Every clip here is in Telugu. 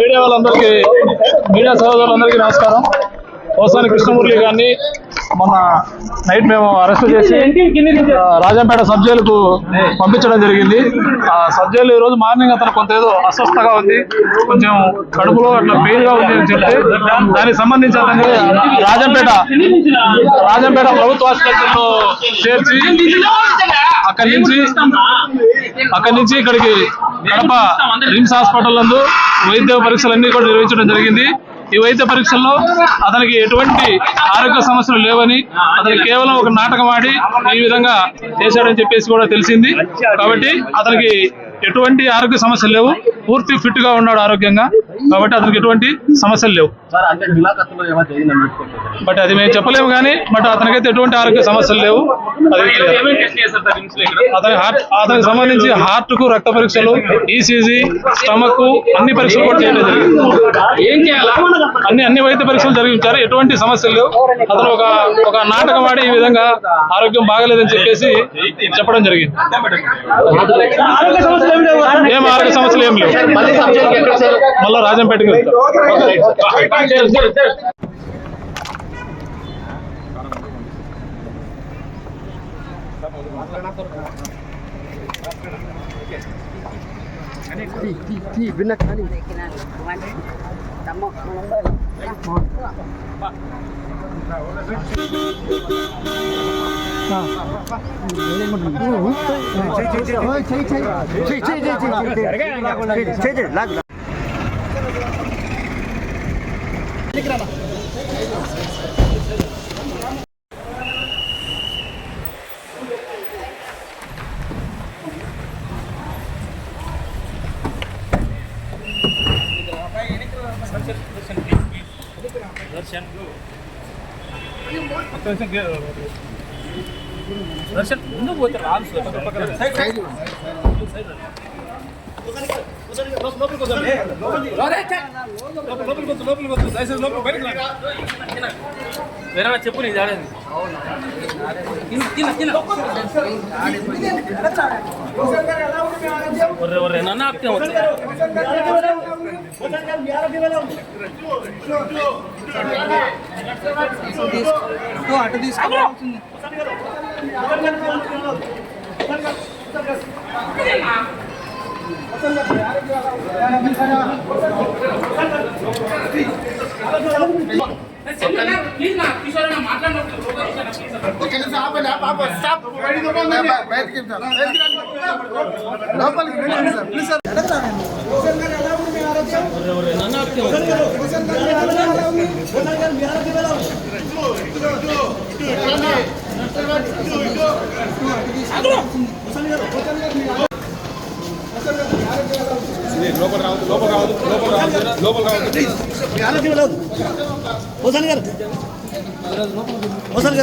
మీడియా వాళ్ళందరికీ, మీడియా సోదరులందరికీ నమస్కారం. పోసాని కృష్ణమురళి గారిని మొన్న నైట్ మేము అరెస్ట్ చేసి రాజంపేట సబ్ జైలుకు పంపించడం జరిగింది. ఆ సబ్ జైలు ఈ రోజు మార్నింగ్ అతను కొంత ఏదో అస్వస్థగా ఉంది, కొంచెం కడుపులో అట్లా పెయిన్ గా ఉంది అని చెప్తే దానికి సంబంధించి అతన్ని రాజంపేట ప్రభుత్వ ఆసుపత్రిలో చేర్చి అక్కడి నుంచి ఇక్కడికి కడప రిమ్స్ హాస్పిటల్ నందు వైద్య పరీక్షలన్నీ కూడా నిర్వహించడం జరిగింది. ఈ వైద్య పరీక్షల్లో అతనికి ఎటువంటి ఆరోగ్య సమస్యలు లేవని, అతనికి కేవలం ఒక నాటకం ఆడి ఈ విధంగా చేశాడని చెప్పేసి కూడా తెలిసింది. కాబట్టి అతనికి ఎటువంటి ఆరోగ్య సమస్యలు లేవు, పూర్తి ఫిట్ గా ఉన్నాడు ఆరోగ్యంగా. కాబట్టి అతనికి ఎటువంటి సమస్యలు లేవు. బట్ అది మేము చెప్పలేము కానీ బట్ అతనికైతే ఎటువంటి ఆరోగ్య సమస్యలు లేవు. అతనికి సంబంధించి హార్ట్ కు రక్త పరీక్షలు, ఈసీజీ, స్టమక్ అన్ని పరీక్షలు కూడా చేయడం జరిగింది. అన్ని వైద్య పరీక్షలు జరిగించారు, ఎటువంటి సమస్యలు లేవు. అతను ఒక నాటకం ఆడి ఈ విధంగా ఆరోగ్యం బాగలేదని చెప్పేసి చెప్పడం జరిగింది. ఏం ఆరోగ్య సమస్యలు ఏం లేవు. మళ్ళా రాజంపేటకి వెళ్తాం. దర్శన్ ముందుకు పోతే రాదు వేరే చెప్పు నీ జాడేది నన్ను ఆప్తే అటు తీసుకోవాల్సింది.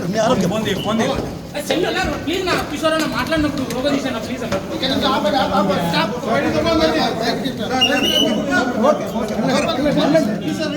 మీ ఆరోగ్యం ప్లీజ్ నా కిషోర్ అన్న మాట్లాడినప్పుడు లోగో తీసాను ప్లీజ్.